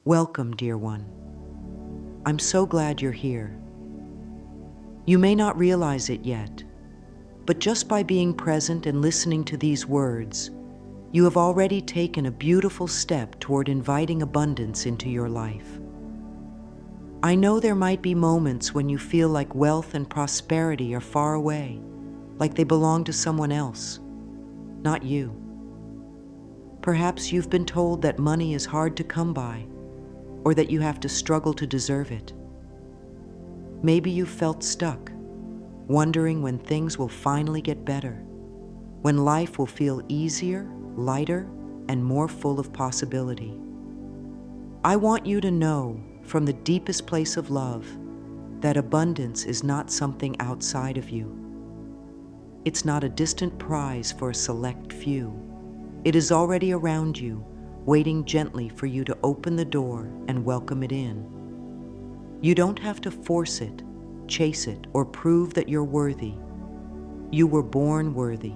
Welcome, dear one. I'm so glad you're here. You may not realize it yet, but just by being present and listening to these words, you have already taken a beautiful step toward inviting abundance into your life. I know there might be moments when you feel like wealth and prosperity are far away, like they belong to someone else, not you. Perhaps you've been told that money is hard to come by, or that you have to struggle to deserve it. Maybe you've felt stuck, wondering when things will finally get better, when life will feel easier, lighter, and more full of possibility. I want you to know, from the deepest place of love, that abundance is not something outside of you. It's not a distant prize for a select few. It is already around you, waiting gently for you to open the door and welcome it in. You don't have to force it, chase it, or prove that you're worthy. You were born worthy.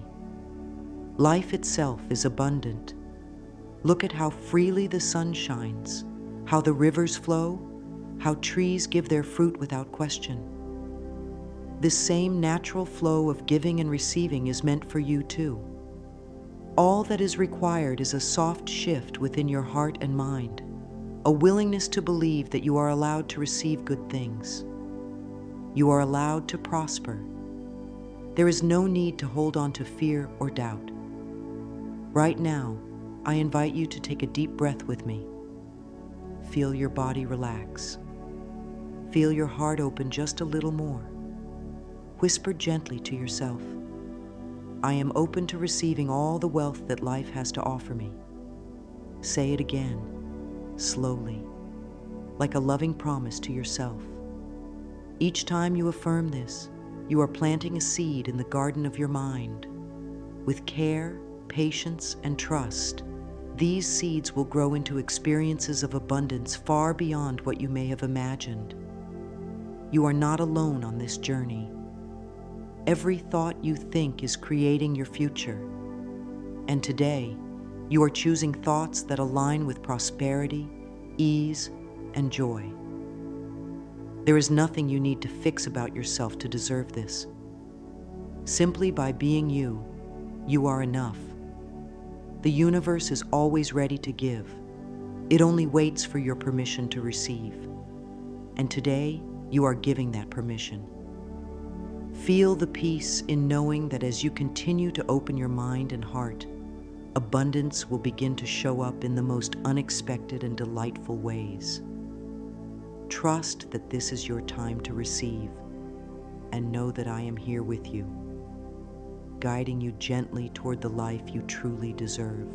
Life itself is abundant. Look at how freely the sun shines, how the rivers flow, how trees give their fruit without question. This same natural flow of giving and receiving is meant for you too. All that is required is a soft shift within your heart and mind, a willingness to believe that you are allowed to receive good things. You are allowed to prosper. There is no need to hold on to fear or doubt. Right now, I invite you to take a deep breath with me. Feel your body relax. Feel your heart open just a little more. Whisper gently to yourself, I am open to receiving all the wealth that life has to offer me. Say it again, slowly, like a loving promise to yourself. Each time you affirm this, you are planting a seed in the garden of your mind. With care, patience, and trust, these seeds will grow into experiences of abundance far beyond what you may have imagined. You are not alone on this journey. Every thought you think is creating your future. And today, you are choosing thoughts that align with prosperity, ease, and joy. There is nothing you need to fix about yourself to deserve this. Simply by being you, you are enough. The universe is always ready to give. It only waits for your permission to receive. And today, you are giving that permission. Feel the peace in knowing that as you continue to open your mind and heart, abundance will begin to show up in the most unexpected and delightful ways. Trust that this is your time to receive, and know that I am here with you, guiding you gently toward the life you truly deserve.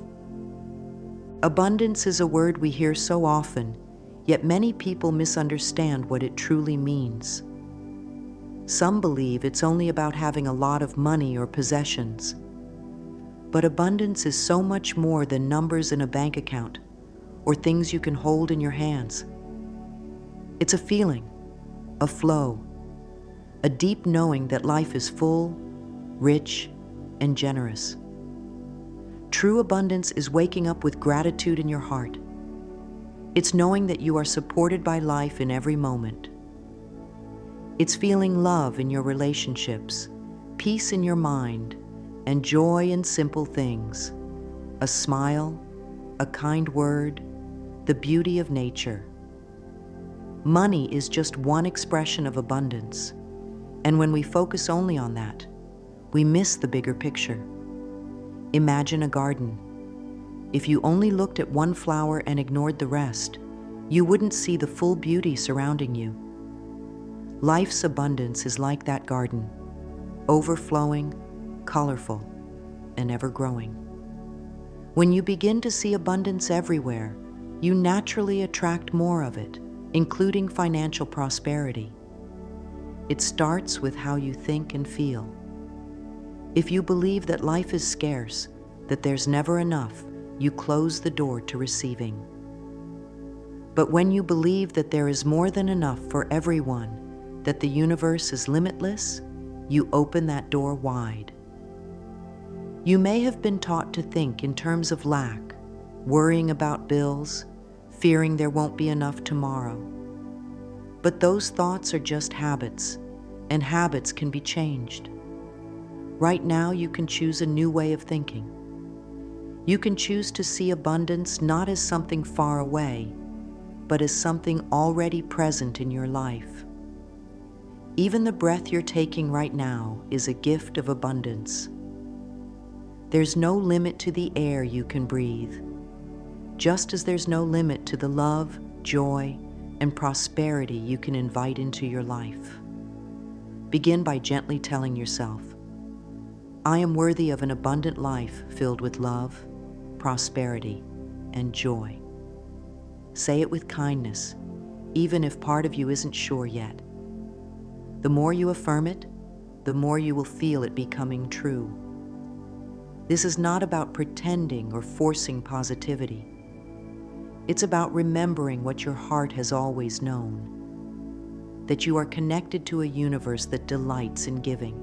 Abundance is a word we hear so often, yet many people misunderstand what it truly means. Some believe it's only about having a lot of money or possessions. But abundance is so much more than numbers in a bank account or things you can hold in your hands. It's a feeling, a flow, a deep knowing that life is full, rich, and generous. True abundance is waking up with gratitude in your heart. It's knowing that you are supported by life in every moment. It's feeling love in your relationships, peace in your mind, and joy in simple things. A smile, a kind word, the beauty of nature. Money is just one expression of abundance, and when we focus only on that, we miss the bigger picture. Imagine a garden. If you only looked at one flower and ignored the rest, you wouldn't see the full beauty surrounding you. Life's abundance is like that garden, overflowing, colorful, and ever-growing. When you begin to see abundance everywhere, you naturally attract more of it, including financial prosperity. It starts with how you think and feel. If you believe that life is scarce, that there's never enough, you close the door to receiving. But when you believe that there is more than enough for everyone, that the universe is limitless, you open that door wide. You may have been taught to think in terms of lack, worrying about bills, fearing there won't be enough tomorrow. But those thoughts are just habits, and habits can be changed. Right now, you can choose a new way of thinking. You can choose to see abundance not as something far away, but as something already present in your life. Even the breath you're taking right now is a gift of abundance. There's no limit to the air you can breathe, just as there's no limit to the love, joy, and prosperity you can invite into your life. Begin by gently telling yourself, I am worthy of an abundant life filled with love, prosperity, and joy. Say it with kindness, even if part of you isn't sure yet. The more you affirm it, the more you will feel it becoming true. This is not about pretending or forcing positivity. It's about remembering what your heart has always known, that you are connected to a universe that delights in giving.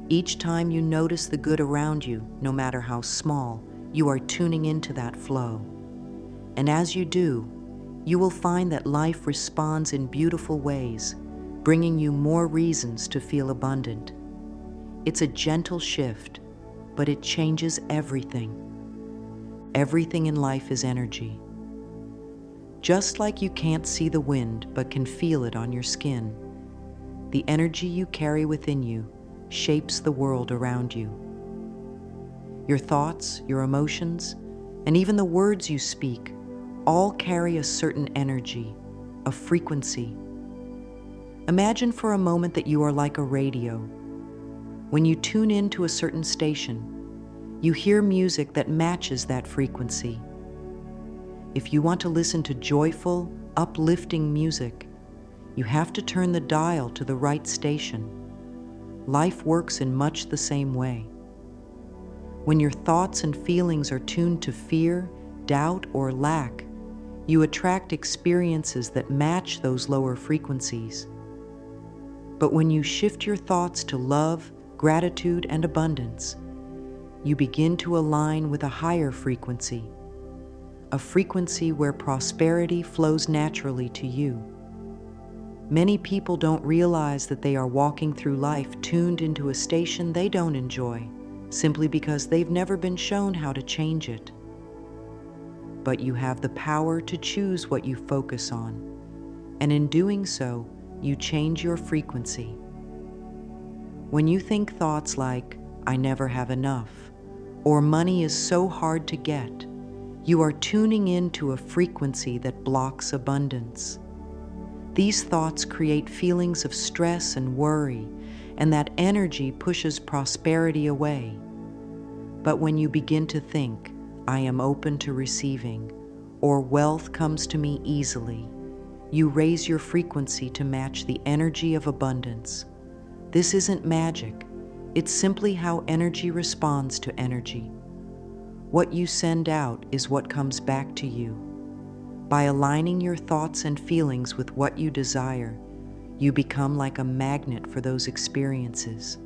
Each time you notice the good around you, no matter how small, you are tuning into that flow. And as you do, you will find that life responds in beautiful ways, bringing you more reasons to feel abundant. It's a gentle shift, but it changes everything. Everything in life is energy. Just like you can't see the wind but can feel it on your skin, the energy you carry within you shapes the world around you. Your thoughts, your emotions, and even the words you speak all carry a certain energy, a frequency. Imagine for a moment that you are like a radio. When you tune in to a certain station, you hear music that matches that frequency. If you want to listen to joyful, uplifting music, you have to turn the dial to the right station. Life works in much the same way. When your thoughts and feelings are tuned to fear, doubt, or lack, you attract experiences that match those lower frequencies. But when you shift your thoughts to love, gratitude, and abundance, you begin to align with a higher frequency, a frequency where prosperity flows naturally to you. Many people don't realize that they are walking through life tuned into a station they don't enjoy, simply because they've never been shown how to change it. But you have the power to choose what you focus on, and in doing so, you change your frequency. When you think thoughts like, I never have enough, or money is so hard to get, you are tuning into a frequency that blocks abundance. These thoughts create feelings of stress and worry, and that energy pushes prosperity away. But when you begin to think, I am open to receiving, or wealth comes to me easily, you raise your frequency to match the energy of abundance. This isn't magic. It's simply how energy responds to energy. What you send out is what comes back to you. By aligning your thoughts and feelings with what you desire, you become like a magnet for those experiences.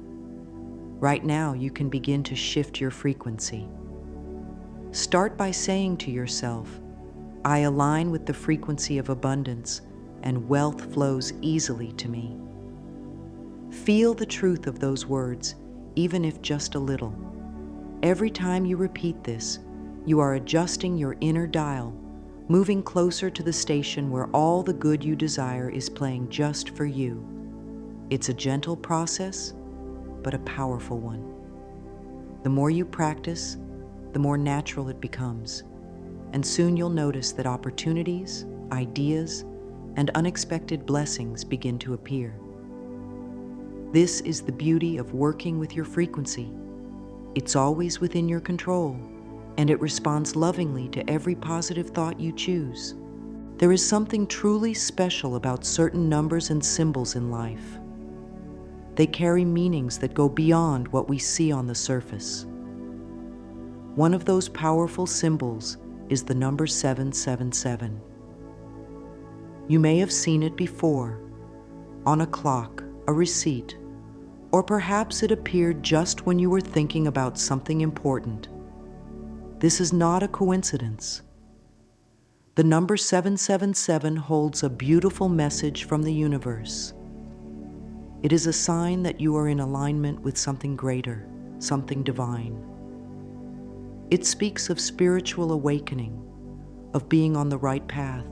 Right now, you can begin to shift your frequency. Start by saying to yourself, I align with the frequency of abundance, and wealth flows easily to me. Feel the truth of those words, even if just a little. Every time you repeat this, you are adjusting your inner dial, moving closer to the station where all the good you desire is playing just for you. It's a gentle process, but a powerful one. The more you practice, the more natural it becomes, and soon you'll notice that opportunities, ideas, and unexpected blessings begin to appear. This is the beauty of working with your frequency. It's always within your control, and it responds lovingly to every positive thought you choose. There is something truly special about certain numbers and symbols in life. They carry meanings that go beyond what we see on the surface. One of those powerful symbols is the number 777. You may have seen it before, on a clock, a receipt, or perhaps it appeared just when you were thinking about something important. This is not a coincidence. The number 777 holds a beautiful message from the universe. It is a sign that you are in alignment with something greater, something divine. It speaks of spiritual awakening, of being on the right path,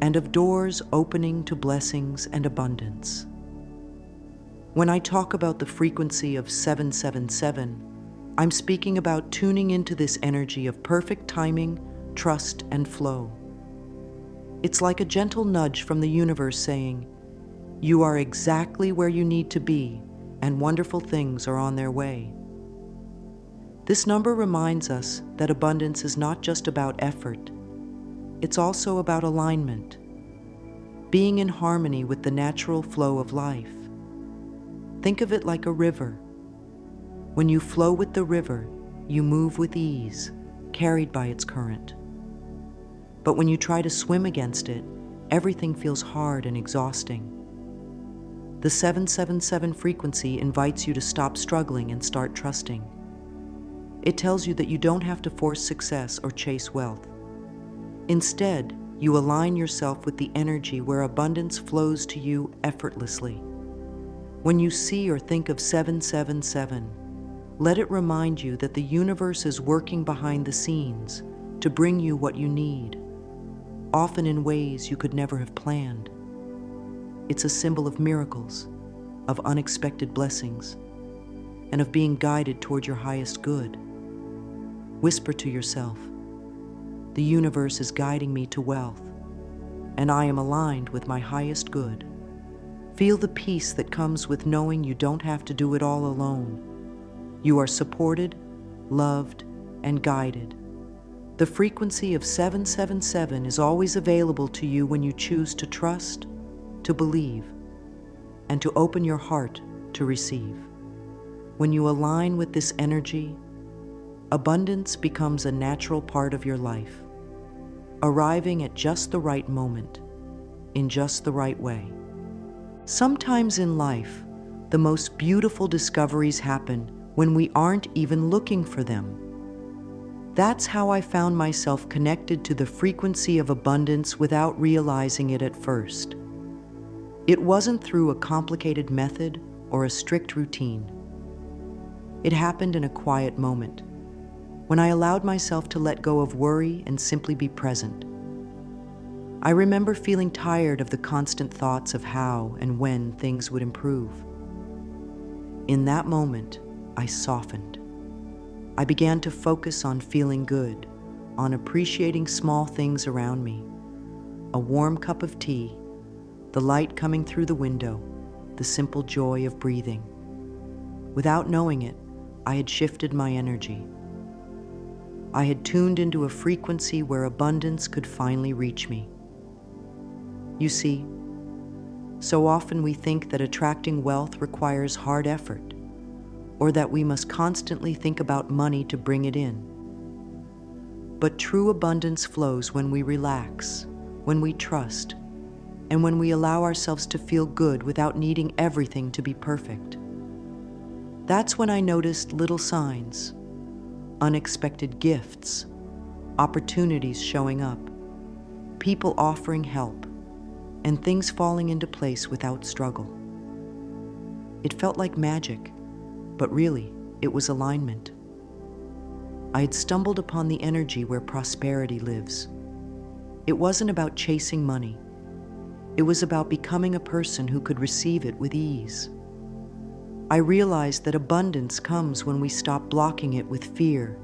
and of doors opening to blessings and abundance. When I talk about the frequency of 777, I'm speaking about tuning into this energy of perfect timing, trust, and flow. It's like a gentle nudge from the universe saying, "You are exactly where you need to be, and wonderful things are on their way." This number reminds us that abundance is not just about effort, it's also about alignment, being in harmony with the natural flow of life. Think of it like a river. When you flow with the river, you move with ease, carried by its current. But when you try to swim against it, everything feels hard and exhausting. The 777 frequency invites you to stop struggling and start trusting. It tells you that you don't have to force success or chase wealth. Instead, you align yourself with the energy where abundance flows to you effortlessly. When you see or think of 777, let it remind you that the universe is working behind the scenes to bring you what you need, often in ways you could never have planned. It's a symbol of miracles, of unexpected blessings, and of being guided toward your highest good. Whisper to yourself, "The universe is guiding me to wealth, and I am aligned with my highest good." Feel the peace that comes with knowing you don't have to do it all alone. You are supported, loved, and guided. The frequency of 777 is always available to you when you choose to trust, to believe, and to open your heart to receive. When you align with this energy, abundance becomes a natural part of your life, arriving at just the right moment, in just the right way. Sometimes in life, the most beautiful discoveries happen when we aren't even looking for them. That's how I found myself connected to the frequency of abundance without realizing it at first. It wasn't through a complicated method or a strict routine. It happened in a quiet moment, when I allowed myself to let go of worry and simply be present. I remember feeling tired of the constant thoughts of how and when things would improve. In that moment, I softened. I began to focus on feeling good, on appreciating small things around me. A warm cup of tea, the light coming through the window, the simple joy of breathing. Without knowing it, I had shifted my energy. I had tuned into a frequency where abundance could finally reach me. You see, so often we think that attracting wealth requires hard effort, or that we must constantly think about money to bring it in. But true abundance flows when we relax, when we trust, and when we allow ourselves to feel good without needing everything to be perfect. That's when I noticed little signs, unexpected gifts, opportunities showing up, people offering help, and things falling into place without struggle. It felt like magic, but really, it was alignment. I had stumbled upon the energy where prosperity lives. It wasn't about chasing money. It was about becoming a person who could receive it with ease. I realized that abundance comes when we stop blocking it with fear,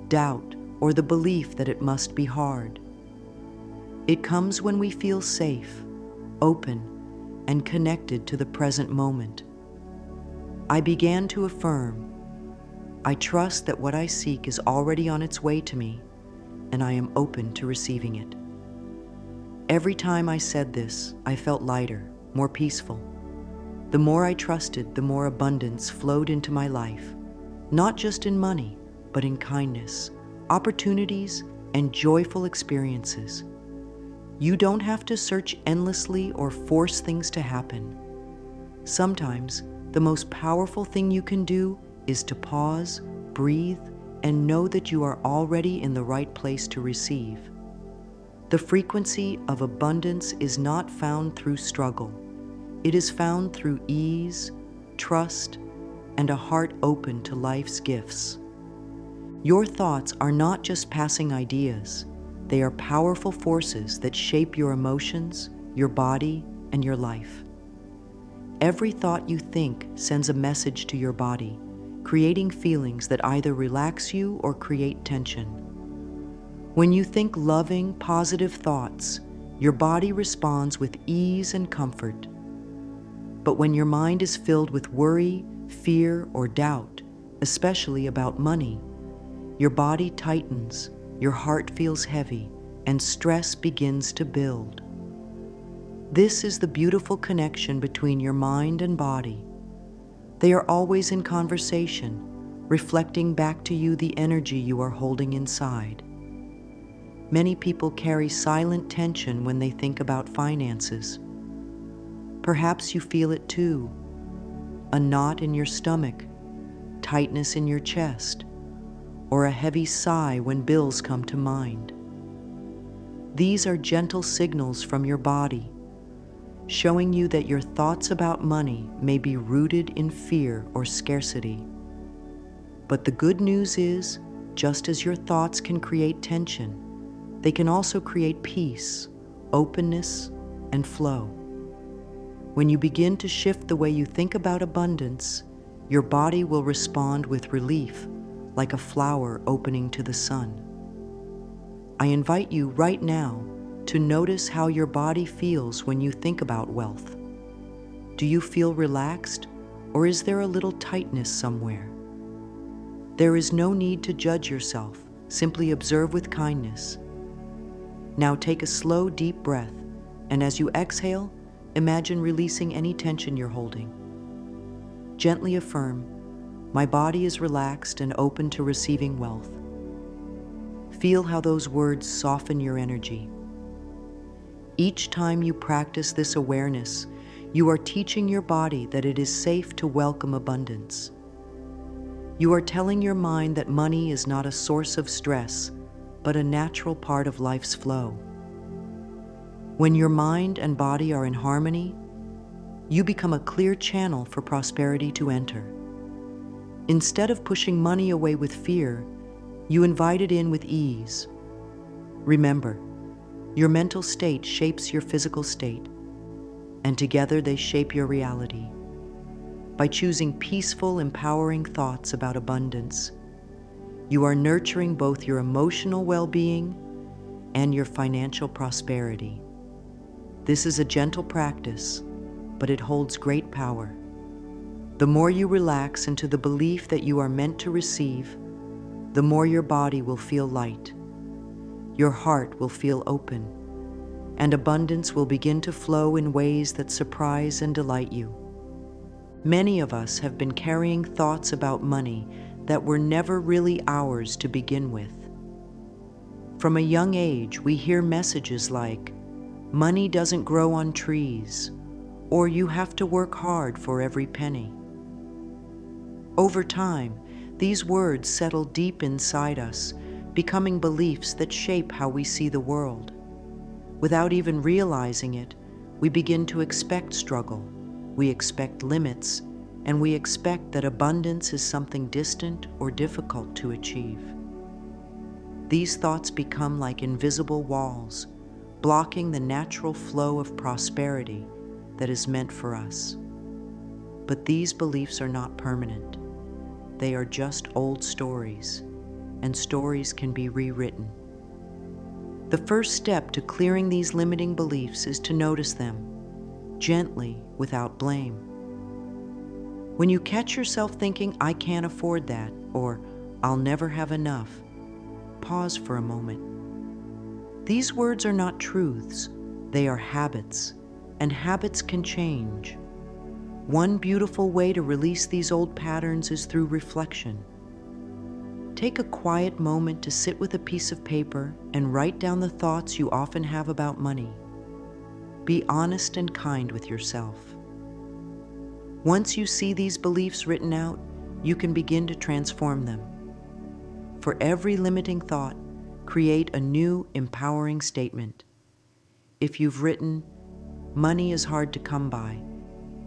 doubt, or the belief that it must be hard. It comes when we feel safe, open, and connected to the present moment. I began to affirm, "I trust that what I seek is already on its way to me, and I am open to receiving it." Every time I said this, I felt lighter, more peaceful. The more I trusted, the more abundance flowed into my life, not just in money, but in kindness, opportunities, and joyful experiences. You don't have to search endlessly or force things to happen. Sometimes, the most powerful thing you can do is to pause, breathe, and know that you are already in the right place to receive. The frequency of abundance is not found through struggle. It is found through ease, trust, and a heart open to life's gifts. Your thoughts are not just passing ideas. They are powerful forces that shape your emotions, your body, and your life. Every thought you think sends a message to your body, creating feelings that either relax you or create tension. When you think loving, positive thoughts, your body responds with ease and comfort. But when your mind is filled with worry, fear, or doubt, especially about money, your body tightens, your heart feels heavy, and stress begins to build. This is the beautiful connection between your mind and body. They are always in conversation, reflecting back to you the energy you are holding inside. Many people carry silent tension when they think about finances. Perhaps you feel it too. A knot in your stomach, tightness in your chest, or a heavy sigh when bills come to mind. These are gentle signals from your body, showing you that your thoughts about money may be rooted in fear or scarcity. But the good news is, just as your thoughts can create tension, they can also create peace, openness, and flow. When you begin to shift the way you think about abundance, your body will respond with relief, like a flower opening to the sun. I invite you right now to notice how your body feels when you think about wealth. Do you feel relaxed, or is there a little tightness somewhere? There is no need to judge yourself. Simply observe with kindness. Now take a slow, deep breath, and as you exhale, imagine releasing any tension you're holding. Gently affirm, "My body is relaxed and open to receiving wealth." Feel how those words soften your energy. Each time you practice this awareness, you are teaching your body that it is safe to welcome abundance. You are telling your mind that money is not a source of stress, but a natural part of life's flow. When your mind and body are in harmony, you become a clear channel for prosperity to enter. Instead of pushing money away with fear, you invite it in with ease. Remember, your mental state shapes your physical state, and together they shape your reality. By choosing peaceful, empowering thoughts about abundance, you are nurturing both your emotional well-being and your financial prosperity. This is a gentle practice, but it holds great power. The more you relax into the belief that you are meant to receive, the more your body will feel light, your heart will feel open, and abundance will begin to flow in ways that surprise and delight you. Many of us have been carrying thoughts about money that were never really ours to begin with. From a young age, we hear messages like, "Money doesn't grow on trees," or "You have to work hard for every penny." Over time, these words settle deep inside us, becoming beliefs that shape how we see the world. Without even realizing it, we begin to expect struggle, we expect limits, and we expect that abundance is something distant or difficult to achieve. These thoughts become like invisible walls, blocking the natural flow of prosperity that is meant for us. But these beliefs are not permanent. They are just old stories, and stories can be rewritten. The first step to clearing these limiting beliefs is to notice them, gently, without blame. When you catch yourself thinking, "I can't afford that," or "I'll never have enough," pause for a moment. These words are not truths, they are habits, and habits can change. One beautiful way to release these old patterns is through reflection. Take a quiet moment to sit with a piece of paper and write down the thoughts you often have about money. Be honest and kind with yourself. Once you see these beliefs written out, you can begin to transform them. For every limiting thought, create a new, empowering statement. If you've written, "Money is hard to come by,"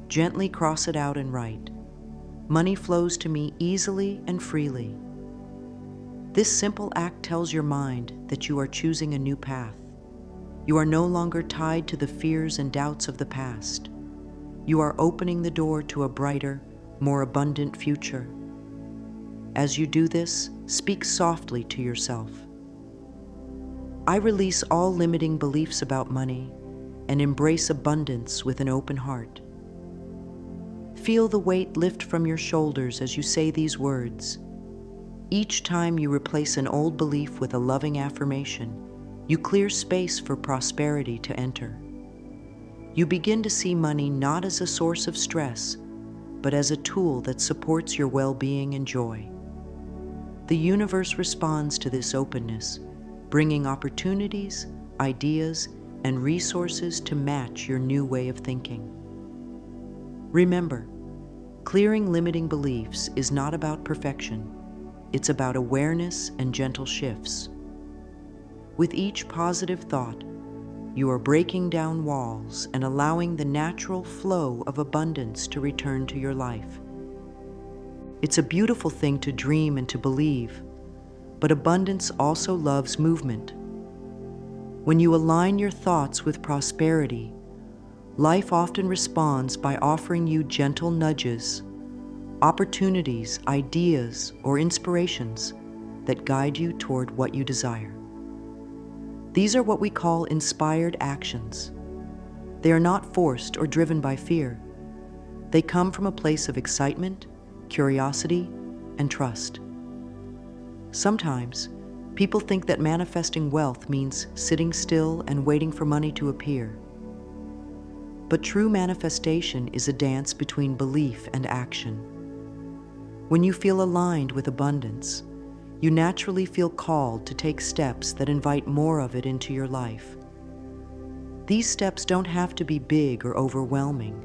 gently cross it out and write, "Money flows to me easily and freely." This simple act tells your mind that you are choosing a new path. You are no longer tied to the fears and doubts of the past. You are opening the door to a brighter, more abundant future. As you do this, speak softly to yourself. I release all limiting beliefs about money and embrace abundance with an open heart. Feel the weight lift from your shoulders as you say these words. Each time you replace an old belief with a loving affirmation, you clear space for prosperity to enter. You begin to see money not as a source of stress, but as a tool that supports your well-being and joy. The universe responds to this openness, bringing opportunities, ideas, and resources to match your new way of thinking. Remember, clearing limiting beliefs is not about perfection. It's about awareness and gentle shifts. With each positive thought, you are breaking down walls and allowing the natural flow of abundance to return to your life. It's a beautiful thing to dream and to believe, but abundance also loves movement. When you align your thoughts with prosperity, life often responds by offering you gentle nudges, opportunities, ideas, or inspirations that guide you toward what you desire. These are what we call inspired actions. They are not forced or driven by fear. They come from a place of excitement, curiosity, and trust. Sometimes, people think that manifesting wealth means sitting still and waiting for money to appear. But true manifestation is a dance between belief and action. When you feel aligned with abundance, you naturally feel called to take steps that invite more of it into your life. These steps don't have to be big or overwhelming.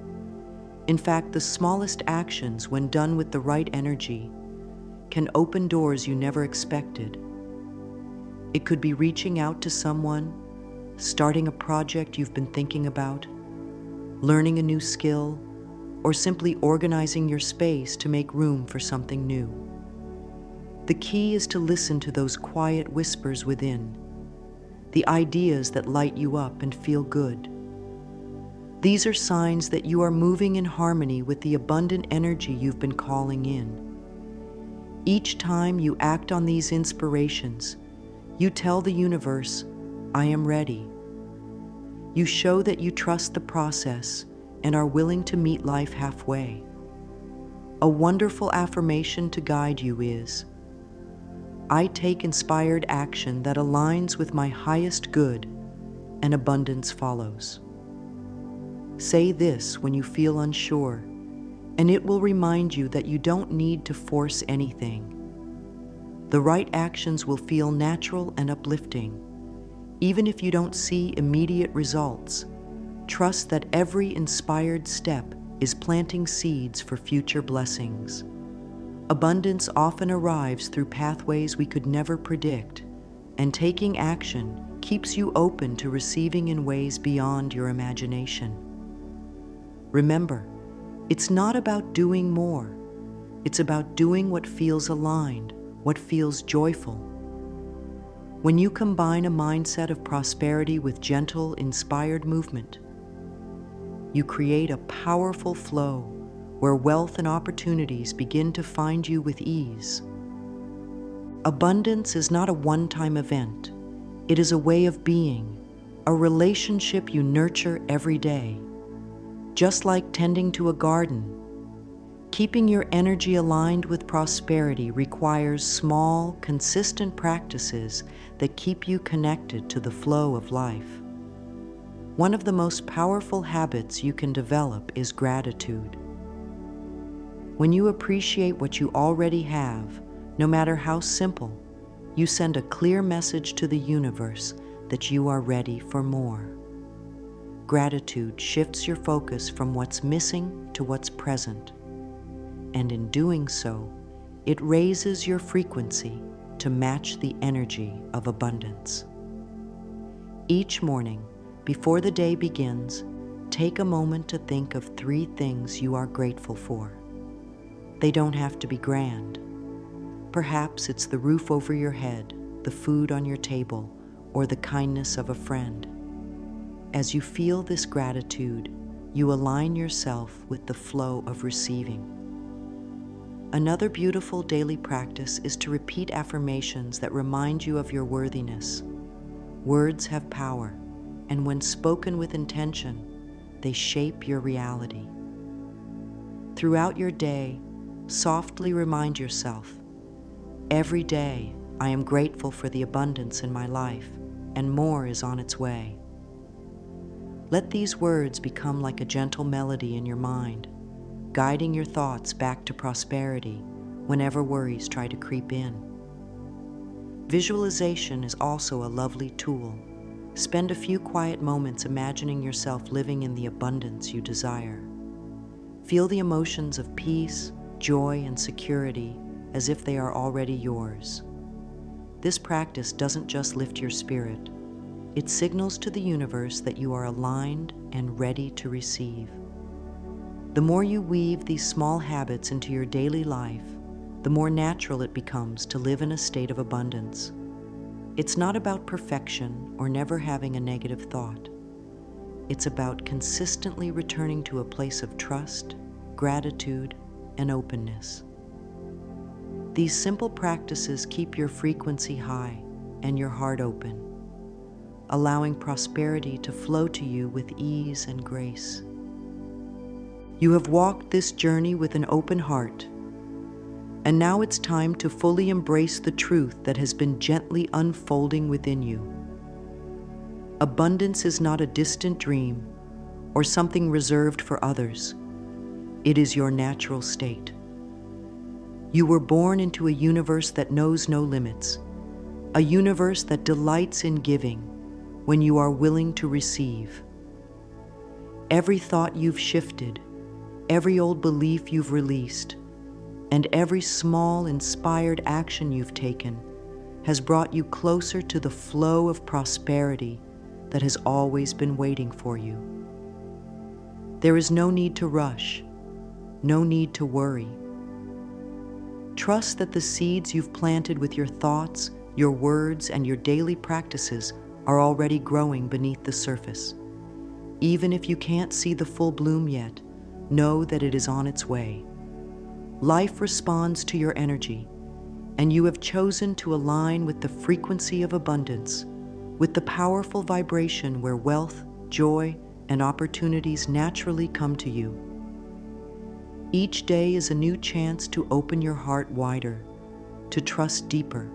In fact, the smallest actions, when done with the right energy, can open doors you never expected. It could be reaching out to someone, starting a project you've been thinking about, learning a new skill, or simply organizing your space to make room for something new. The key is to listen to those quiet whispers within, the ideas that light you up and feel good. These are signs that you are moving in harmony with the abundant energy you've been calling in. Each time you act on these inspirations, you tell the universe, "I am ready." You show that you trust the process and are willing to meet life halfway. A wonderful affirmation to guide you is, "I take inspired action that aligns with my highest good, and abundance follows." Say this when you feel unsure, and it will remind you that you don't need to force anything. The right actions will feel natural and uplifting. Even if you don't see immediate results, trust that every inspired step is planting seeds for future blessings. Abundance often arrives through pathways we could never predict, and taking action keeps you open to receiving in ways beyond your imagination. Remember, it's not about doing more. It's about doing what feels aligned, what feels joyful. When you combine a mindset of prosperity with gentle, inspired movement, you create a powerful flow where wealth and opportunities begin to find you with ease. Abundance is not a one-time event. It is a way of being, a relationship you nurture every day. Just like tending to a garden, keeping your energy aligned with prosperity requires small, consistent practices that keep you connected to the flow of life. One of the most powerful habits you can develop is gratitude. When you appreciate what you already have, no matter how simple, you send a clear message to the universe that you are ready for more. Gratitude shifts your focus from what's missing to what's present. And in doing so, it raises your frequency, to match the energy of abundance. Each morning, before the day begins, take a moment to think of 3 things you are grateful for. They don't have to be grand. Perhaps it's the roof over your head, the food on your table, or the kindness of a friend. As you feel this gratitude, you align yourself with the flow of receiving. Another beautiful daily practice is to repeat affirmations that remind you of your worthiness. Words have power, and when spoken with intention, they shape your reality. Throughout your day, softly remind yourself, every day I am grateful for the abundance in my life, and more is on its way. Let these words become like a gentle melody in your mind, guiding your thoughts back to prosperity whenever worries try to creep in. Visualization is also a lovely tool. Spend a few quiet moments imagining yourself living in the abundance you desire. Feel the emotions of peace, joy, and security as if they are already yours. This practice doesn't just lift your spirit. It signals to the universe that you are aligned and ready to receive. The more you weave these small habits into your daily life, the more natural it becomes to live in a state of abundance. It's not about perfection or never having a negative thought. It's about consistently returning to a place of trust, gratitude, and openness. These simple practices keep your frequency high and your heart open, allowing prosperity to flow to you with ease and grace. You have walked this journey with an open heart, and now it's time to fully embrace the truth that has been gently unfolding within you. Abundance is not a distant dream or something reserved for others. It is your natural state. You were born into a universe that knows no limits, a universe that delights in giving when you are willing to receive. Every thought you've shifted, every old belief you've released, and every small inspired action you've taken has brought you closer to the flow of prosperity that has always been waiting for you. There is no need to rush, no need to worry. Trust that the seeds you've planted with your thoughts, your words, and your daily practices are already growing beneath the surface. Even if you can't see the full bloom yet, know that it is on its way. Life responds to your energy, and you have chosen to align with the frequency of abundance, with the powerful vibration where wealth, joy, and opportunities naturally come to you. Each day is a new chance to open your heart wider, to trust deeper,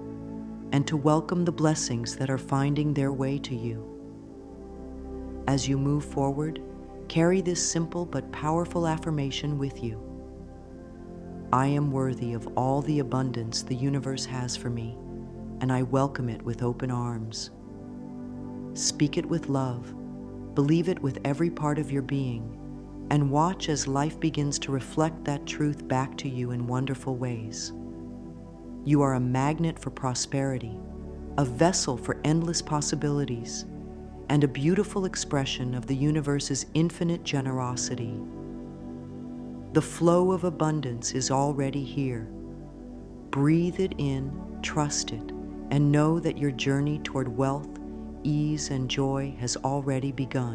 and to welcome the blessings that are finding their way to you. As you move forward, carry this simple but powerful affirmation with you. I am worthy of all the abundance the universe has for me, and I welcome it with open arms. Speak it with love, believe it with every part of your being, and watch as life begins to reflect that truth back to you in wonderful ways. You are a magnet for prosperity, a vessel for endless possibilities, and a beautiful expression of the universe's infinite generosity. The flow of abundance is already here. Breathe it in, trust it, and know that your journey toward wealth, ease, and joy has already begun.